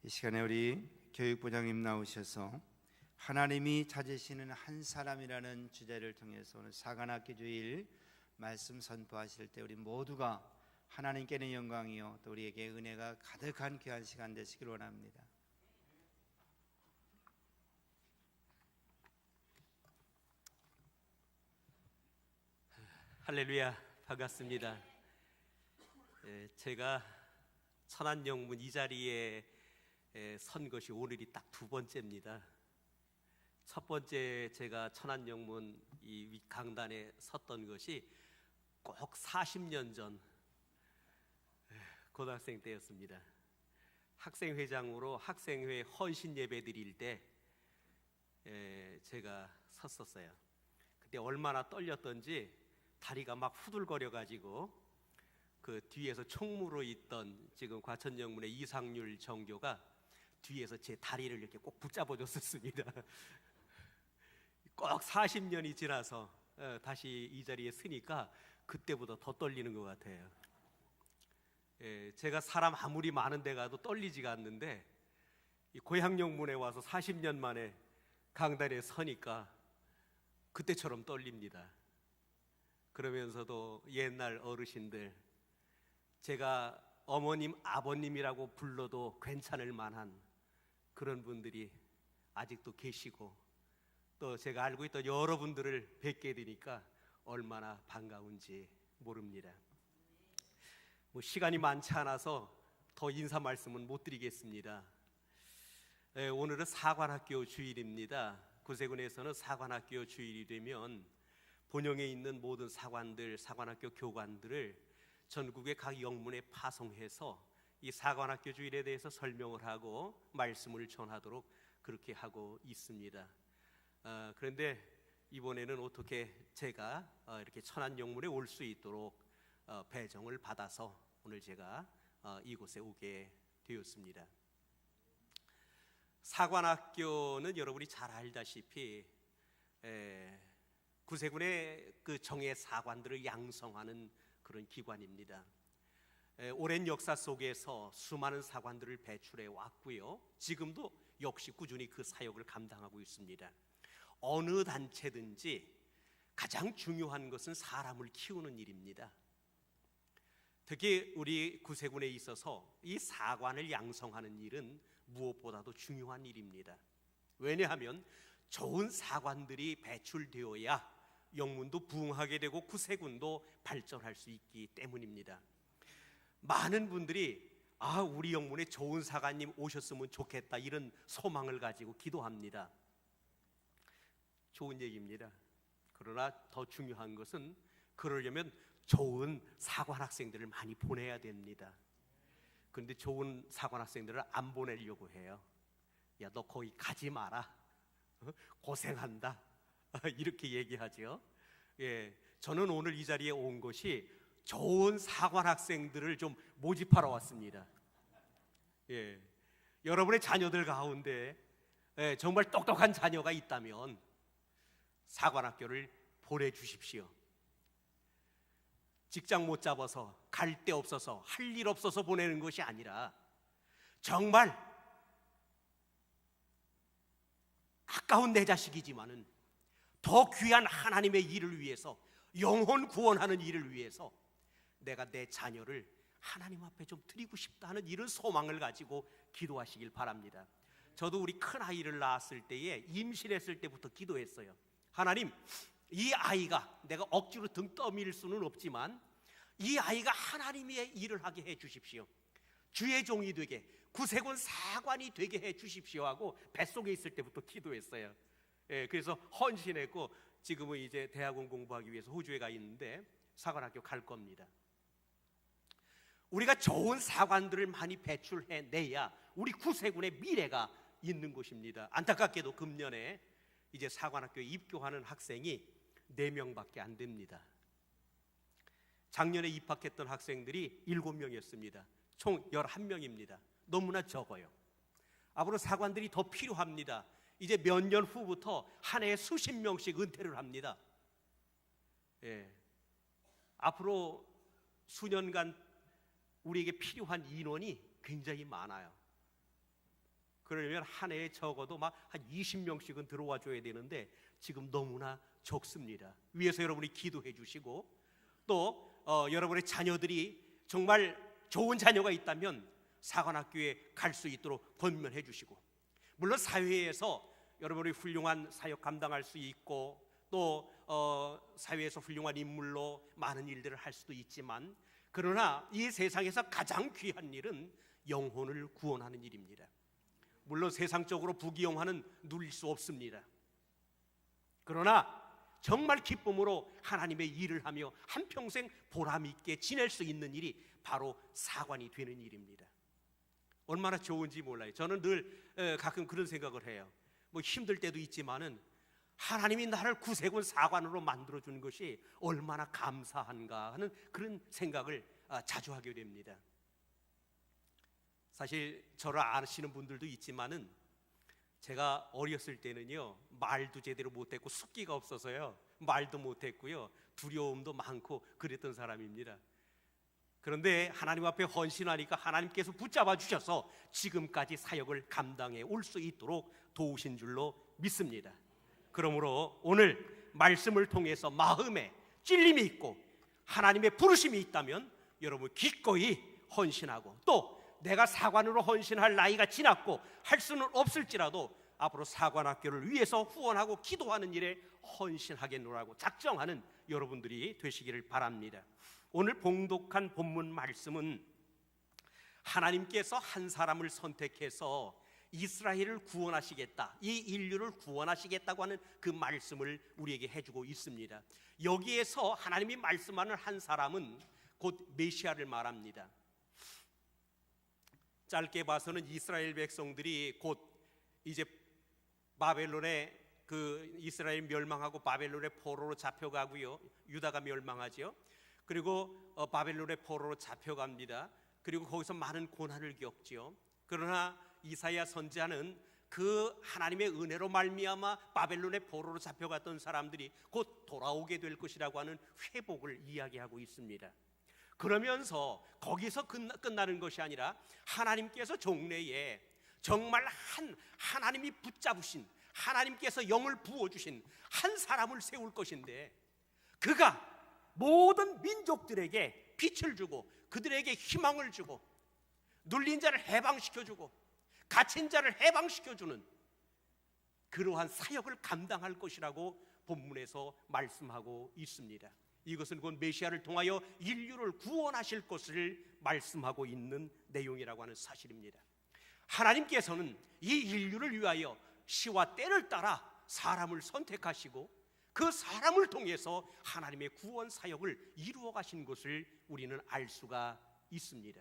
이 시간에 우리 교육부장님 나오셔서 하나님이 찾으시는 한 사람이라는 주제를 통해서 오늘 사관학교 주일 말씀 선포하실 때 우리 모두가 하나님께는 영광이요 또 우리에게 은혜가 가득한 귀한 시간 되시길 원합니다. 할렐루야, 반갑습니다. 제가 천안영문 이 자리에 선 것이 오늘이 딱 두 번째입니다. 첫 번째 제가 천안영문 이 강단에 섰던 것이 꼭 40년 전 고등학생 때였습니다. 학생회장으로 학생회 헌신 예배 드릴 때 제가 섰었어요. 그때 얼마나 떨렸던지 다리가 막 후들거려 가지고 그 뒤에서 총무로 있던 지금 과천영문의 이상률 정교가 뒤에서 제 다리를 이렇게 꼭 붙잡아 줬었습니다. 꼭 40년이 지나서 다시 이 자리에 서니까 그때보다 더 떨리는 것 같아요. 제가 사람 아무리 많은 데 가도 떨리지가 않는데 이 고향영문에 와서 40년 만에 강단에 서니까 그때처럼 떨립니다. 그러면서도 옛날 어르신들, 제가 어머님, 아버님이라고 불러도 괜찮을 만한 그런 분들이 아직도 계시고 또 제가 알고 있던 여러분들을 뵙게 되니까 얼마나 반가운지 모릅니다. 시간이 많지 않아서 더 인사 말씀은 못 드리겠습니다. 오늘은 사관학교 주일입니다. 구세군에서는 사관학교 주일이 되면 본영에 있는 모든 사관들, 사관학교 교관들을 전국의 각 영문에 파송해서 이 사관학교 주일에 대해서 설명을 하고 말씀을 전하도록 그렇게 하고 있습니다. 그런데 이번에는 어떻게 제가 이렇게 천안영문에 올 수 있도록 배정을 받아서 오늘 제가 이곳에 오게 되었습니다. 사관학교는 여러분이 잘 알다시피 구세군의 그 정예 사관들을 양성하는 그런 기관입니다. 오랜 역사 속에서 수많은 사관들을 배출해 왔고요. 지금도 역시 꾸준히 그 사역을 감당하고 있습니다. 어느 단체든지 가장 중요한 것은 사람을 키우는 일입니다. 특히 우리 구세군에 있어서 이 사관을 양성하는 일은 무엇보다도 중요한 일입니다. 왜냐하면 좋은 사관들이 배출되어야 영문도 부흥하게 되고 구세군도 발전할 수 있기 때문입니다. 많은 분들이 우리 영문에 좋은 사관님 오셨으면 좋겠다 이런 소망을 가지고 기도합니다. 좋은 얘기입니다. 그러나 더 중요한 것은 그러려면 좋은 사관 학생들을 많이 보내야 됩니다. 그런데 좋은 사관 학생들을 안 보내려고 해요. 야, 너 거기 가지 마라. 고생한다. 이렇게 얘기하죠. 저는 오늘 이 자리에 온 것이 좋은 사관 학생들을 좀 모집하러 왔습니다. 여러분의 자녀들 가운데 정말 똑똑한 자녀가 있다면 사관학교를 보내주십시오. 직장 못 잡아서, 갈 데 없어서, 할 일 없어서 보내는 것이 아니라 정말 아까운 내 자식이지만은 더 귀한 하나님의 일을 위해서, 영혼 구원하는 일을 위해서 내가 내 자녀를 하나님 앞에 좀 드리고 싶다는 이런 소망을 가지고 기도하시길 바랍니다. 저도 우리 큰 아이를 낳았을 때에 임신했을 때부터 기도했어요. 하나님, 이 아이가 내가 억지로 등 떠밀 수는 없지만 이 아이가 하나님의 일을 하게 해 주십시오. 주의 종이 되게, 구세군 사관이 되게 해 주십시오 하고 뱃속에 있을 때부터 기도했어요. 그래서 헌신했고 지금은 이제 대학원 공부하기 위해서 호주에 가 있는데 사관학교 갈 겁니다. 우리가 좋은 사관들을 많이 배출해내야 우리 구세군의 미래가 있는 것입니다. 안타깝게도 금년에 이제 사관학교에 입교하는 학생이 4명밖에 안 됩니다. 작년에 입학했던 학생들이 7명이었습니다. 총 11명입니다. 너무나 적어요. 앞으로 사관들이 더 필요합니다. 이제 몇 년 후부터 한 해에 수십 명씩 은퇴를 합니다. 앞으로 수년간 우리에게 필요한 인원이 굉장히 많아요. 그러려면 한 해에 적어도 막 한 20명씩은 들어와 줘야 되는데 지금 너무나 적습니다. 위에서 여러분이 기도해 주시고 또 여러분의 자녀들이 정말 좋은 자녀가 있다면 사관학교에 갈 수 있도록 권면해 주시고, 물론 사회에서 여러분이 훌륭한 사역 감당할 수 있고 또 사회에서 훌륭한 인물로 많은 일들을 할 수도 있지만, 그러나 이 세상에서 가장 귀한 일은 영혼을 구원하는 일입니다. 물론 세상적으로 부귀영화는 누릴 수 없습니다. 그러나 정말 기쁨으로 하나님의 일을 하며 한평생 보람 있게 지낼 수 있는 일이 바로 사관이 되는 일입니다. 얼마나 좋은지 몰라요. 저는 늘 가끔 그런 생각을 해요. 뭐 힘들 때도 있지만은 하나님이 나를 구세군 사관으로 만들어주는 것이 얼마나 감사한가 하는 그런 생각을 자주 하게 됩니다. 사실 저를 아시는 분들도 있지만은 제가 어렸을 때는요, 말도 제대로 못했고 숫기가 없어서요, 말도 못했고요, 두려움도 많고 그랬던 사람입니다. 그런데 하나님 앞에 헌신하니까 하나님께서 붙잡아 주셔서 지금까지 사역을 감당해 올 수 있도록 도우신 줄로 믿습니다. 그러므로 오늘 말씀을 통해서 마음에 찔림이 있고 하나님의 부르심이 있다면 여러분 기꺼이 헌신하고, 또 내가 사관으로 헌신할 나이가 지났고 할 수는 없을지라도 앞으로 사관학교를 위해서 후원하고 기도하는 일에 헌신하겠노라고 작정하는 여러분들이 되시기를 바랍니다. 오늘 봉독한 본문 말씀은 하나님께서 한 사람을 선택해서 이스라엘을 구원하시겠다, 이 인류를 구원하시겠다고 하는 그 말씀을 우리에게 해주고 있습니다. 여기에서 하나님이 말씀하는 한 사람은 곧 메시아를 말합니다. 짧게 봐서는 이스라엘 백성들이 곧 이제 바벨론에 이스라엘 멸망하고 바벨론의 포로로 잡혀가고요, 유다가 멸망하죠. 그리고 바벨론의 포로로 잡혀갑니다. 그리고 거기서 많은 고난을 겪죠. 그러나 이사야 선지자는 그 하나님의 은혜로 말미암아 바벨론의 포로로 잡혀갔던 사람들이 곧 돌아오게 될 것이라고 하는 회복을 이야기하고 있습니다. 그러면서 거기서 끝나는 것이 아니라 하나님께서 종래에 정말 하나님이 붙잡으신, 하나님께서 영을 부어주신 한 사람을 세울 것인데, 그가 모든 민족들에게 빛을 주고 그들에게 희망을 주고 눌린 자를 해방시켜주고 갇힌 자를 해방시켜주는 그러한 사역을 감당할 것이라고 본문에서 말씀하고 있습니다. 이것은 곧 메시아를 통하여 인류를 구원하실 것을 말씀하고 있는 내용이라고 하는 사실입니다. 하나님께서는 이 인류를 위하여 시와 때를 따라 사람을 선택하시고 그 사람을 통해서 하나님의 구원 사역을 이루어 가신 것을 우리는 알 수가 있습니다.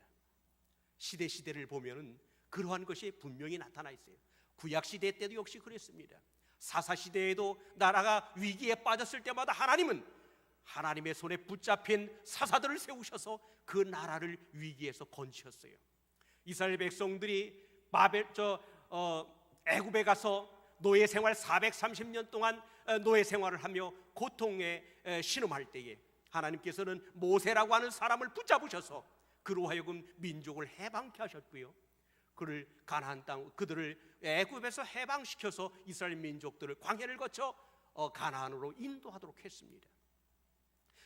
시대를 보면은 그러한 것이 분명히 나타나 있어요. 구약 시대 때도 역시 그랬습니다. 사사 시대에도 나라가 위기에 빠졌을 때마다 하나님은 하나님의 손에 붙잡힌 사사들을 세우셔서 그 나라를 위기에서 건지셨어요. 이스라엘 백성들이 애굽에 가서 노예 생활 430년 동안 노예 생활을 하며 고통에 신음할 때에 하나님께서는 모세라고 하는 사람을 붙잡으셔서 그로 하여금 민족을 해방케 하셨고요, 그를 가나안 땅, 그들을 애굽에서 해방시켜서 이스라엘 민족들을 광야를 거쳐 가나안으로 인도하도록 했습니다.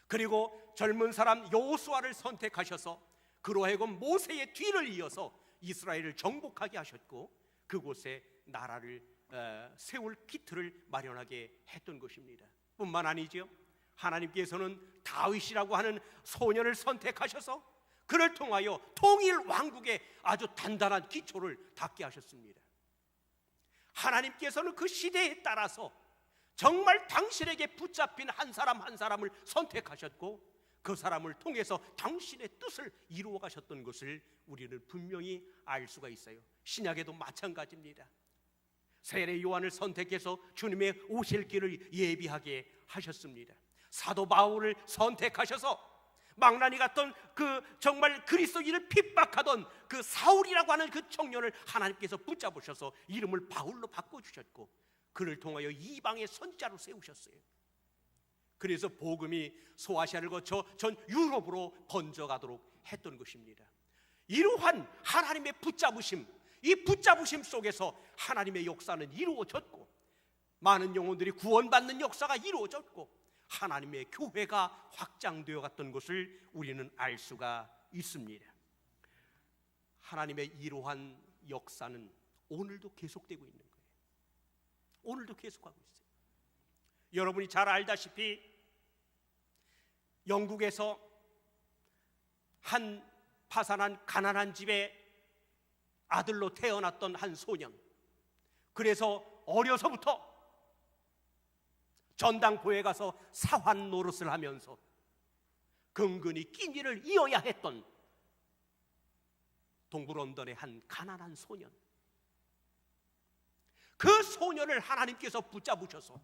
그리고 젊은 사람 여호수아를 선택하셔서 그로 하여금 모세의 뒤를 이어서 이스라엘을 정복하게 하셨고 그곳에 나라를 세울 기틀을 마련하게 했던 것입니다. 뿐만 아니죠, 하나님께서는 다윗이라고 하는 소년을 선택하셔서 그를 통하여 통일 왕국의 아주 단단한 기초를 닦게 하셨습니다. 하나님께서는 그 시대에 따라서 정말 당신에게 붙잡힌 한 사람 한 사람을 선택하셨고 그 사람을 통해서 당신의 뜻을 이루어 가셨던 것을 우리는 분명히 알 수가 있어요. 신약에도 마찬가지입니다. 세례 요한을 선택해서 주님의 오실 길을 예비하게 하셨습니다. 사도 바울을 선택하셔서 망나니 같던 그 정말 그리스도인을 핍박하던 그 사울이라고 하는 그 청년을 하나님께서 붙잡으셔서 이름을 바울로 바꿔주셨고 그를 통하여 이방의 선지자로 세우셨어요. 그래서 복음이 소아시아를 거쳐 전 유럽으로 번져가도록 했던 것입니다. 이러한 하나님의 붙잡으심, 이 붙잡으심 속에서 하나님의 역사는 이루어졌고 많은 영혼들이 구원받는 역사가 이루어졌고 하나님의 교회가 확장되어 갔던 것을 우리는 알 수가 있습니다. 하나님의 이러한 역사는 오늘도 계속되고 있는 거예요. 오늘도 계속하고 있어요. 여러분이 잘 알다시피 영국에서 한 파산한 가난한 집의 아들로 태어났던 한 소년, 그래서 어려서부터 전당포에 가서 사환 노릇을 하면서 근근히 끼니를 이어야 했던 동부 런던의 한 가난한 소년, 그 소년을 하나님께서 붙잡으셔서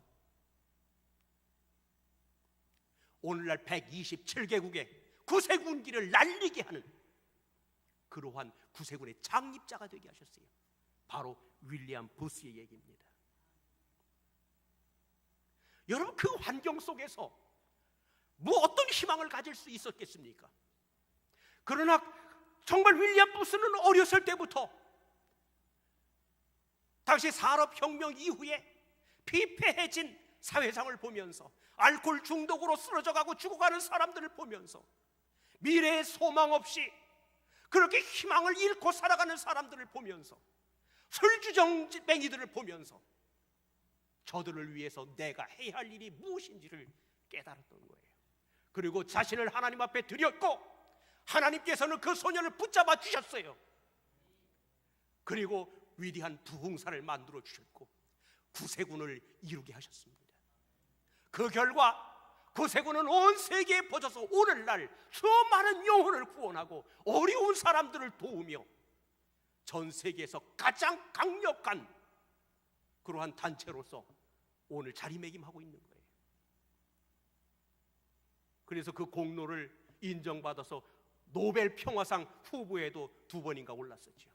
오늘날 127개국의 구세군기를 날리게 하는 그러한 구세군의 창립자가 되게 하셨어요. 바로 윌리엄 부스의 얘기입니다. 여러분, 그 환경 속에서 뭐 어떤 희망을 가질 수 있었겠습니까? 그러나 정말 윌리엄 부스는 어렸을 때부터 당시 산업혁명 이후에 피폐해진 사회상을 보면서 알코올 중독으로 쓰러져가고 죽어가는 사람들을 보면서 미래의 소망 없이 그렇게 희망을 잃고 살아가는 사람들을 보면서 술주정뱅이들을 보면서 저들을 위해서 내가 해야 할 일이 무엇인지를 깨달았던 거예요. 그리고 자신을 하나님 앞에 드렸고 하나님께서는 그 소년을 붙잡아 주셨어요. 그리고 위대한 부흥사를 만들어 주셨고 구세군을 이루게 하셨습니다. 그 결과 구세군은 온 세계에 퍼져서 오늘날 수많은 영혼을 구원하고 어려운 사람들을 도우며 전 세계에서 가장 강력한 그러한 단체로서 오늘 자리매김하고 있는 거예요. 그래서 그 공로를 인정받아서 노벨 평화상 후보에도 2번인가 올랐었죠.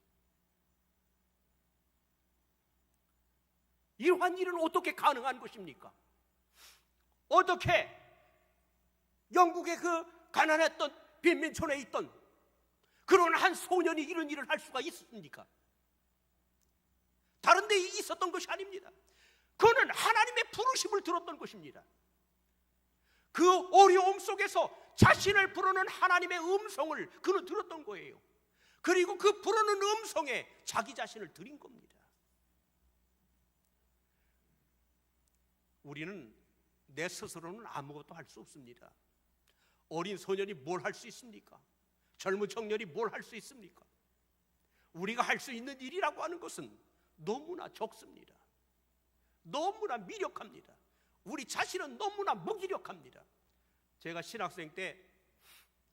이러한 일은 어떻게 가능한 것입니까? 어떻게 영국의 그 가난했던 빈민촌에 있던 그런 한 소년이 이런 일을 할 수가 있습니까? 다른 데 있었던 것이 아닙니다. 그는 하나님의 부르심을 들었던 것입니다. 그 어려움 속에서 자신을 부르는 하나님의 음성을 그는 들었던 거예요. 그리고 그 부르는 음성에 자기 자신을 드린 겁니다. 우리는 내 스스로는 아무것도 할 수 없습니다. 어린 소년이 뭘 할 수 있습니까? 젊은 청년이 뭘 할 수 있습니까? 우리가 할 수 있는 일이라고 하는 것은 너무나 적습니다. 너무나 미력합니다. 우리 자신은 너무나 무기력합니다. 제가 신학생 때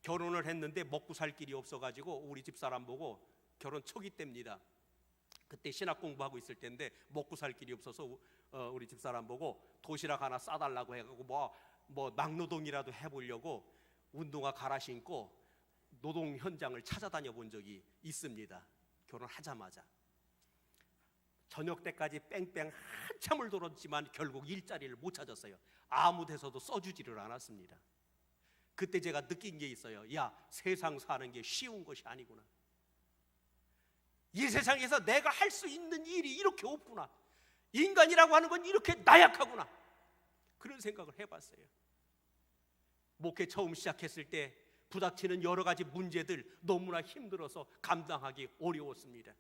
결혼을 했는데 먹고 살 길이 없어가지고 우리 집사람 보고 결혼 초기 때입니다. 그때 신학 공부하고 있을 때인데 먹고 살 길이 없어서 우리 집사람 보고 도시락 하나 싸달라고 해가지고 뭐 막노동이라도 해보려고 운동화 갈아 신고 노동 현장을 찾아다녀 본 적이 있습니다. 결혼하자마자 저녁 때까지 뺑뺑 한참을 돌았지만 결국 일자리를 못 찾았어요. 아무 데서도 써주지를 않았습니다. 그때 제가 느낀 게 있어요. 야, 세상 사는 게 쉬운 것이 아니구나. 이 세상에서 내가 할 수 있는 일이 이렇게 없구나. 인간이라고 하는 건 이렇게 나약하구나. 그런 생각을 해봤어요. 목회 처음 시작했을 때 부닥치는 여러 가지 문제들 너무나 힘들어서 감당하기 어려웠습니다.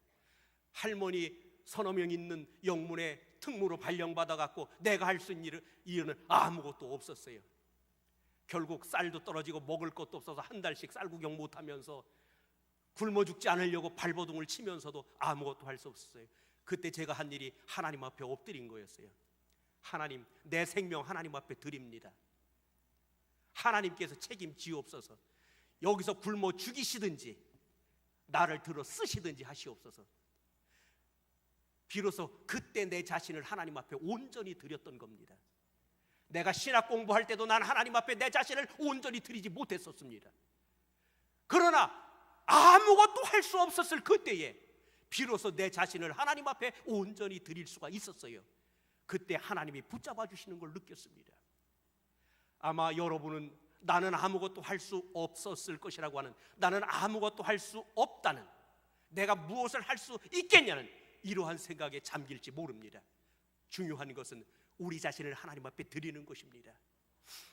할머니 서너 명 있는 영문에 특무로 발령받아갖고 내가 할 수 있는 일은 아무것도 없었어요. 결국 쌀도 떨어지고 먹을 것도 없어서 한 달씩 쌀 구경 못하면서 굶어 죽지 않으려고 발버둥을 치면서도 아무것도 할 수 없었어요. 그때 제가 한 일이 하나님 앞에 엎드린 거였어요. 하나님, 내 생명 하나님 앞에 드립니다. 하나님께서 책임지옵소서. 여기서 굶어 죽이시든지 나를 들어 쓰시든지 하시옵소서. 비로소 그때 내 자신을 하나님 앞에 온전히 드렸던 겁니다. 내가 신학 공부할 때도 난 하나님 앞에 내 자신을 온전히 드리지 못했었습니다. 그러나 아무것도 할 수 없었을 그때에 비로소 내 자신을 하나님 앞에 온전히 드릴 수가 있었어요. 그때 하나님이 붙잡아 주시는 걸 느꼈습니다. 아마 여러분은 나는 아무것도 할 수 없었을 것이라고 하는, 나는 아무것도 할 수 없다는 내가 무엇을 할 수 있겠냐는 이러한 생각에 잠길지 모릅니다. 중요한 것은 우리 자신을 하나님 앞에 드리는 것입니다.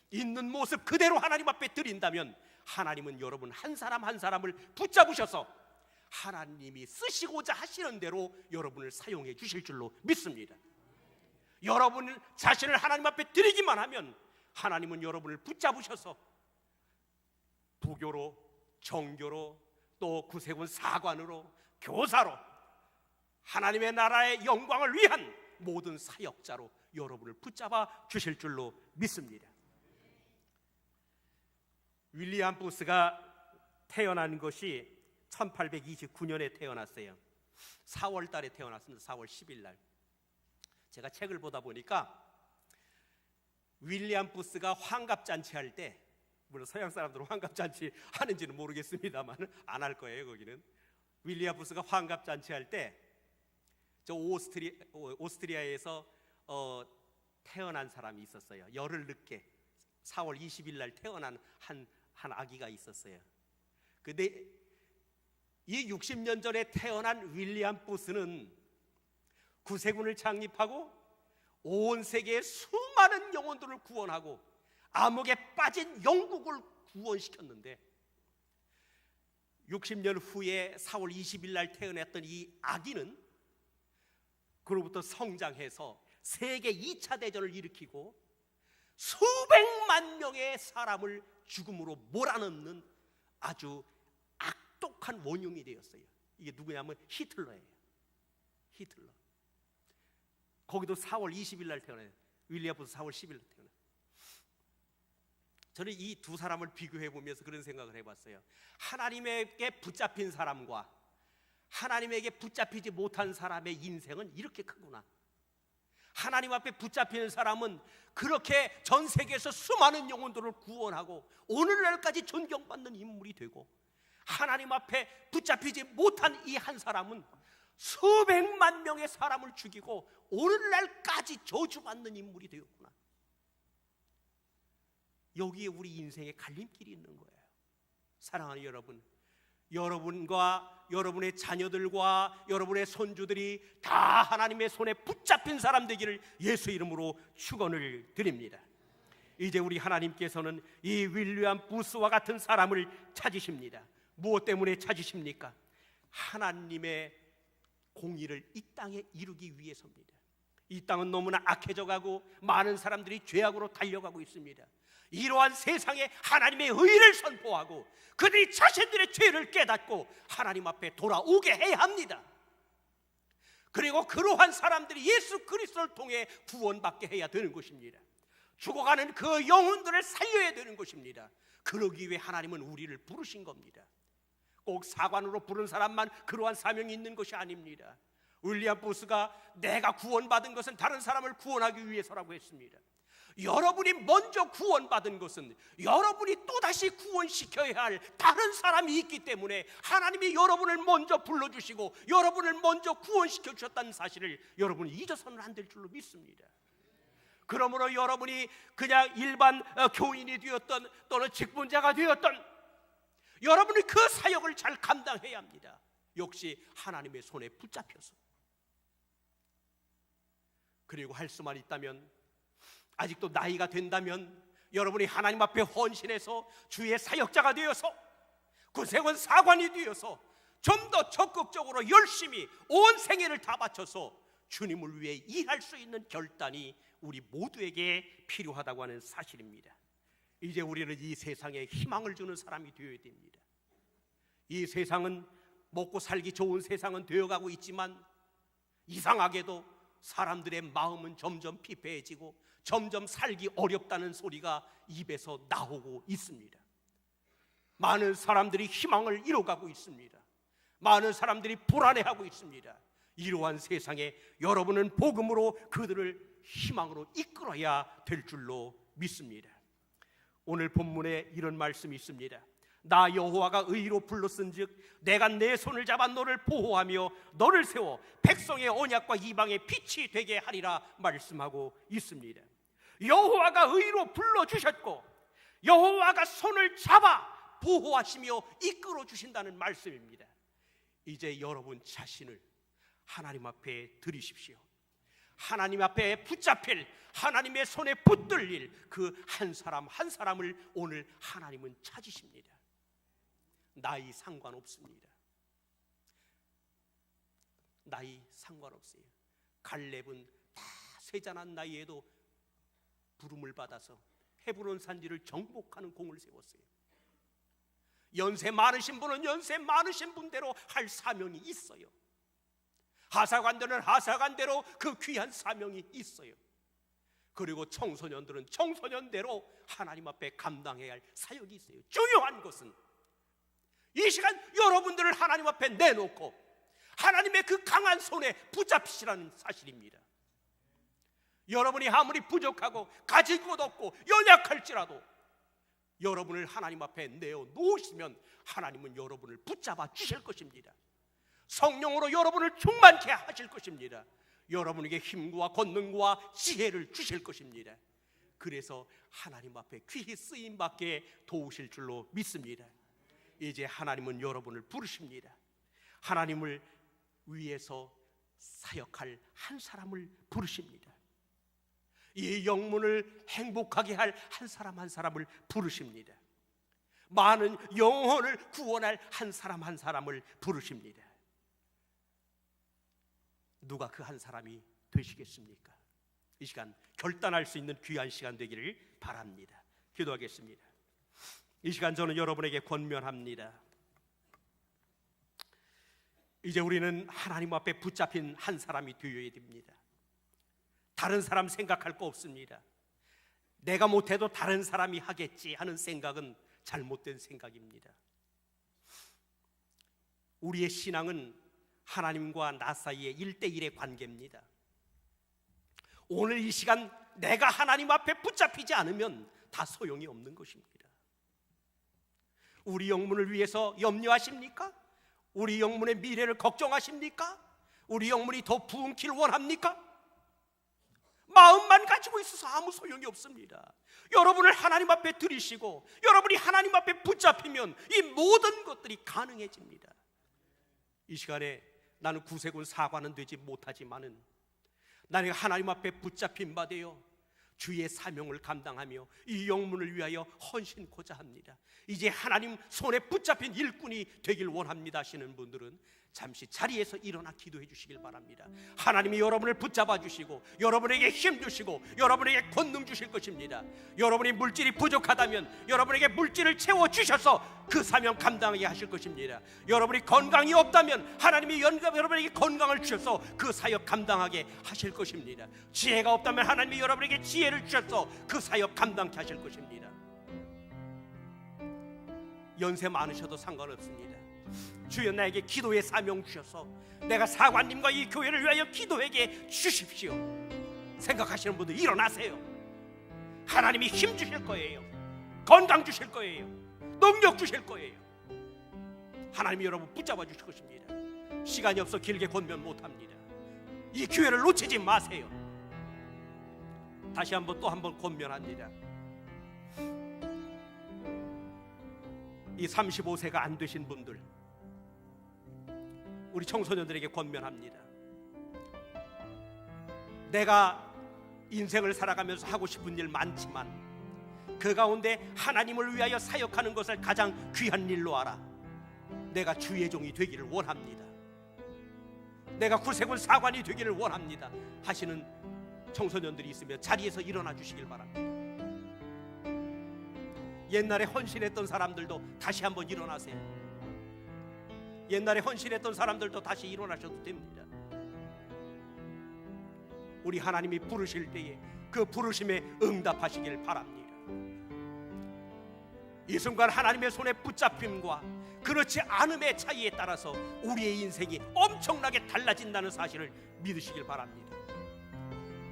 있는 모습 그대로 하나님 앞에 드린다면 하나님은 여러분 한 사람 한 사람을 붙잡으셔서 하나님이 쓰시고자 하시는 대로 여러분을 사용해 주실 줄로 믿습니다. 여러분 자신을 하나님 앞에 드리기만 하면 하나님은 여러분을 붙잡으셔서 부교로, 정교로, 또 구세군 사관으로, 교사로 하나님의 나라의 영광을 위한 모든 사역자로 여러분을 붙잡아 주실 줄로 믿습니다. 윌리엄 부스가 태어난 것이 1829년에 태어났어요. 4월 달에 태어났습니다. 4월 10일 날. 제가 책을 보다 보니까 윌리엄 부스가 환갑잔치 할 때, 물론 서양 사람들은 환갑잔치 하는지는 모르겠습니다만 안 할 거예요. 거기는 윌리엄 부스가 환갑잔치 할 때 저 오스트리아에서 태어난 사람이 있었어요. 열흘 늦게 4월 20일 날 태어난 한 아기가 있었어요. 근데 이 60년 전에 태어난 윌리엄 부스는 구세군을 창립하고 온 세계의 수많은 영혼들을 구원하고 암흑에 빠진 영국을 구원시켰는데 60년 후에 4월 20일 날 태어났던 이 아기는 그로부터 성장해서 세계 2차 대전을 일으키고 수백만 명의 사람을 죽음으로 몰아넣는 아주 악독한 원흉이 되었어요. 이게 누구냐면 히틀러예요. 히틀러. 거기도 4월 20일 날 태어나요. 윌리엄 부스 4월 10일 날 태어나요. 저는 이 두 사람을 비교해 보면서 그런 생각을 해봤어요. 하나님에게 붙잡힌 사람과 하나님에게 붙잡히지 못한 사람의 인생은 이렇게 크구나. 하나님 앞에 붙잡히는 사람은 그렇게 전 세계에서 수많은 영혼들을 구원하고 오늘날까지 존경받는 인물이 되고, 하나님 앞에 붙잡히지 못한 이 한 사람은 수백만 명의 사람을 죽이고 오늘날까지 저주받는 인물이 되었구나. 여기에 우리 인생의 갈림길이 있는 거예요. 사랑하는 여러분, 여러분과 여러분의 자녀들과 여러분의 손주들이 다 하나님의 손에 붙잡힌 사람 되기를 예수 이름으로 축원을 드립니다. 이제 우리 하나님께서는 이 윌리엄 부스와 같은 사람을 찾으십니다. 무엇 때문에 찾으십니까? 하나님의 공의를 이 땅에 이루기 위해서입니다. 이 땅은 너무나 악해져 가고 많은 사람들이 죄악으로 달려가고 있습니다. 이러한 세상에 하나님의 의를 선포하고 그들이 자신들의 죄를 깨닫고 하나님 앞에 돌아오게 해야 합니다. 그리고 그러한 사람들이 예수 그리스도를 통해 구원받게 해야 되는 것입니다. 죽어가는 그 영혼들을 살려야 되는 것입니다. 그러기 위해 하나님은 우리를 부르신 겁니다. 꼭 사관으로 부른 사람만 그러한 사명이 있는 것이 아닙니다. 윌리엄 부스가 내가 구원받은 것은 다른 사람을 구원하기 위해서라고 했습니다. 여러분이 먼저 구원받은 것은 여러분이 또다시 구원시켜야 할 다른 사람이 있기 때문에 하나님이 여러분을 먼저 불러주시고 여러분을 먼저 구원시켜 주셨다는 사실을 여러분이 잊어서는 안 될 줄로 믿습니다. 그러므로 여러분이 그냥 일반 교인이 되었던 또는 직분자가 되었던 여러분이 그 사역을 잘 감당해야 합니다. 역시 하나님의 손에 붙잡혀서. 그리고 할 수만 있다면, 아직도 나이가 된다면 여러분이 하나님 앞에 헌신해서 주의 사역자가 되어서 구세군 사관이 되어서 좀 더 적극적으로 열심히 온 생애를 다 바쳐서 주님을 위해 일할 수 있는 결단이 우리 모두에게 필요하다고 하는 사실입니다. 이제 우리는 이 세상에 희망을 주는 사람이 되어야 됩니다. 이 세상은 먹고 살기 좋은 세상은 되어가고 있지만 이상하게도 사람들의 마음은 점점 피폐해지고 점점 살기 어렵다는 소리가 입에서 나오고 있습니다. 많은 사람들이 희망을 잃어가고 있습니다. 많은 사람들이 불안해하고 있습니다. 이러한 세상에 여러분은 복음으로 그들을 희망으로 이끌어야 될 줄로 믿습니다. 오늘 본문에 이런 말씀이 있습니다. 나 여호와가 의로 불렀은즉 내가 내 손을 잡아 너를 보호하며 너를 세워 백성의 언약과 이방의 빛이 되게 하리라 말씀하고 있습니다. 여호와가 의로 불러주셨고 여호와가 손을 잡아 보호하시며 이끌어 주신다는 말씀입니다. 이제 여러분 자신을 하나님 앞에 드리십시오. 하나님 앞에 붙잡힐, 하나님의 손에 붙들릴 그 한 사람 한 사람을 오늘 하나님은 찾으십니다. 나이 상관없습니다. 나이 상관없어요. 갈렙은 다 세잔한 나이에도 부름을 받아서 헤브론 산지를 정복하는 공을 세웠어요. 연세 많으신 분은 연세 많으신 분대로 할 사명이 있어요. 하사관들은 하사관대로 그 귀한 사명이 있어요. 그리고 청소년들은 청소년대로 하나님 앞에 감당해야 할 사역이 있어요. 중요한 것은 이 시간 여러분들을 하나님 앞에 내놓고 하나님의 그 강한 손에 붙잡히시라는 사실입니다. 여러분이 아무리 부족하고 가질 것 없고 연약할지라도 여러분을 하나님 앞에 내어놓으시면 하나님은 여러분을 붙잡아 주실 것입니다. 성령으로 여러분을 충만케 하실 것입니다. 여러분에게 힘과 권능과 지혜를 주실 것입니다. 그래서 하나님 앞에 귀히 쓰임받게 도우실 줄로 믿습니다. 이제 하나님은 여러분을 부르십니다. 하나님을 위해서 사역할 한 사람을 부르십니다. 이 영문을 행복하게 할 한 사람 한 사람을 부르십니다. 많은 영혼을 구원할 한 사람을 부르십니다. 누가 그 한 사람이 되시겠습니까? 이 시간 결단할 수 있는 귀한 시간 되기를 바랍니다. 기도하겠습니다. 이 시간 저는 여러분에게 권면합니다. 이제 우리는 하나님 앞에 붙잡힌 한 사람이 되어야 됩니다. 다른 사람 생각할 거 없습니다. 내가 못해도 다른 사람이 하겠지 하는 생각은 잘못된 생각입니다. 우리의 신앙은 하나님과 나 사이의 1대1의 관계입니다. 오늘 이 시간 내가 하나님 앞에 붙잡히지 않으면 다 소용이 없는 것입니다. 우리 영문을 위해서 염려하십니까? 우리 영문의 미래를 걱정하십니까? 우리 영문이 더 부흥길 원합니까? 마음만 가지고 있어서 아무 소용이 없습니다. 여러분을 하나님 앞에 드리시고 여러분이 하나님 앞에 붙잡히면 이 모든 것들이 가능해집니다. 이 시간에 나는 구세군 사관은 되지 못하지만은 나는 하나님 앞에 붙잡힌 바 되어 주의 사명을 감당하며 이 영문을 위하여 헌신코자 합니다. 이제 하나님 손에 붙잡힌 일꾼이 되길 원합니다 하시는 분들은 잠시 자리에서 일어나 기도해 주시길 바랍니다. 하나님이 여러분을 붙잡아 주시고 여러분에게 힘 주시고 여러분에게 권능 주실 것입니다. 여러분이 물질이 부족하다면 여러분에게 물질을 채워 주셔서 그 사명 감당하게 하실 것입니다. 여러분이 건강이 없다면 하나님이 여러분에게 건강을 주셔서 그 사역 감당하게 하실 것입니다. 지혜가 없다면 하나님이 여러분에게 지혜를 주셔서 그 사역 감당케 하실 것입니다. 연세 많으셔도 상관없습니다. 주여 나에게 기도의 사명 주셔서 내가 사관님과 이 교회를 위하여 기도하게 주십시오. 생각하시는 분들 일어나세요. 하나님이 힘 주실 거예요. 건강 주실 거예요. 능력 주실 거예요. 하나님이 여러분 붙잡아 주실 것입니다. 시간이 없어 길게 권면 못합니다. 이 기회를 놓치지 마세요. 다시 한번 또 한번 권면합니다. 이 35세가 안 되신 분들, 우리 청소년들에게 권면합니다. 내가 인생을 살아가면서 하고 싶은 일 많지만 그 가운데 하나님을 위하여 사역하는 것을 가장 귀한 일로 알아. 내가 주의 종이 되기를 원합니다. 내가 구세군 사관이 되기를 원합니다 하시는 청소년들이 있으면 자리에서 일어나 주시길 바랍니다. 옛날에 헌신했던 사람들도 다시 한번 일어나세요. 옛날에 헌신했던 사람들도 다시 일어나셔도 됩니다. 우리 하나님이 부르실 때에 그 부르심에 응답하시길 바랍니다. 이 순간 하나님의 손에 붙잡힘과 그렇지 않음의 차이에 따라서 우리의 인생이 엄청나게 달라진다는 사실을 믿으시길 바랍니다.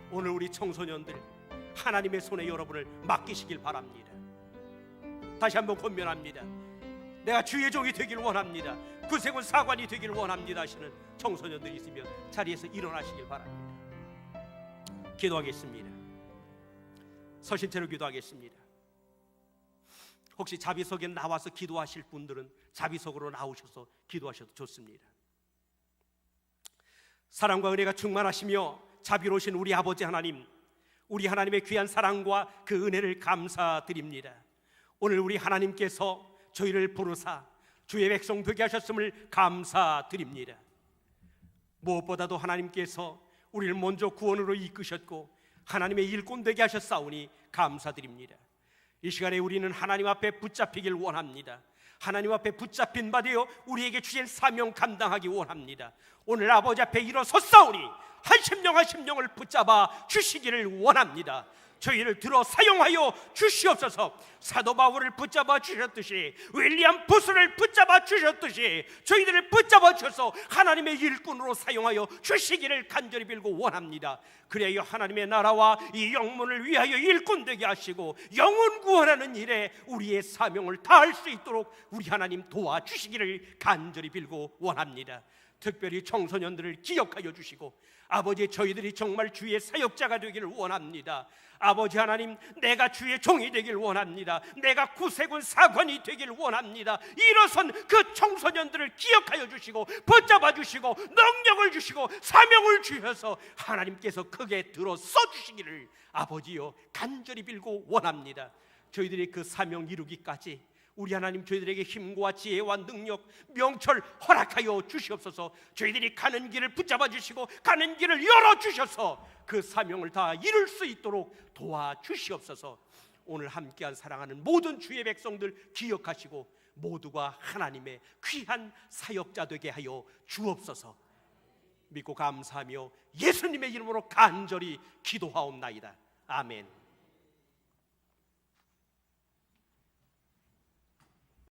오늘 우리 청소년들 하나님의 손에 여러분을 맡기시길 바랍니다. 다시 한번 권면합니다. 내가 주의 종이 되길 원합니다. 구세군 사관이 되길 원합니다 하시는 청소년들이 있으면 자리에서 일어나시길 바랍니다. 기도하겠습니다. 서신 채로 기도하겠습니다. 혹시 자비석에 나와서 기도하실 분들은 자비석으로 나오셔서 기도하셔도 좋습니다. 사랑과 은혜가 충만하시며 자비로우신 우리 아버지 하나님, 우리 하나님의 귀한 사랑과 그 은혜를 감사드립니다. 오늘 우리 하나님께서 저희를 부르사 주의 백성 되게 하셨음을 감사드립니다. 무엇보다도 하나님께서 우리를 먼저 구원으로 이끄셨고 하나님의 일꾼 되게 하셨사오니 감사드립니다. 이 시간에 우리는 하나님 앞에 붙잡히길 원합니다. 하나님 앞에 붙잡힌 바 되어 우리에게 주신 사명 감당하기 원합니다. 오늘 아버지 앞에 일어섰사오니 한 심령 한 심령을 붙잡아 주시기를 원합니다. 저희를 들어 사용하여 주시옵소서. 사도 바울을 붙잡아 주셨듯이, 윌리엄 부스를 붙잡아 주셨듯이 저희들을 붙잡아 주셔서 하나님의 일꾼으로 사용하여 주시기를 간절히 빌고 원합니다. 그래야 하나님의 나라와 이 영문을 위하여 일꾼 되게 하시고 영혼 구원하는 일에 우리의 사명을 다할 수 있도록 우리 하나님 도와주시기를 간절히 빌고 원합니다. 특별히 청소년들을 기억하여 주시고 아버지, 저희들이 정말 주의 사역자가 되기를 원합니다. 아버지 하나님, 내가 주의 종이 되길 원합니다. 내가 구세군 사관이 되길 원합니다. 일어선 그 청소년들을 기억하여 주시고 붙잡아 주시고 능력을 주시고 사명을 주셔서 하나님께서 크게 들어서 주시기를 아버지여 간절히 빌고 원합니다. 저희들이 그 사명 이루기까지 우리 하나님, 저희들에게 힘과 지혜와 능력, 명철 허락하여 주시옵소서. 저희들이 가는 길을 붙잡아 주시고 가는 길을 열어주셔서 그 사명을 다 이룰 수 있도록 도와주시옵소서. 오늘 함께한 사랑하는 모든 주의 백성들 기억하시고 모두가 하나님의 귀한 사역자 되게 하여 주옵소서. 믿고 감사하며 예수님의 이름으로 간절히 기도하옵나이다. 아멘.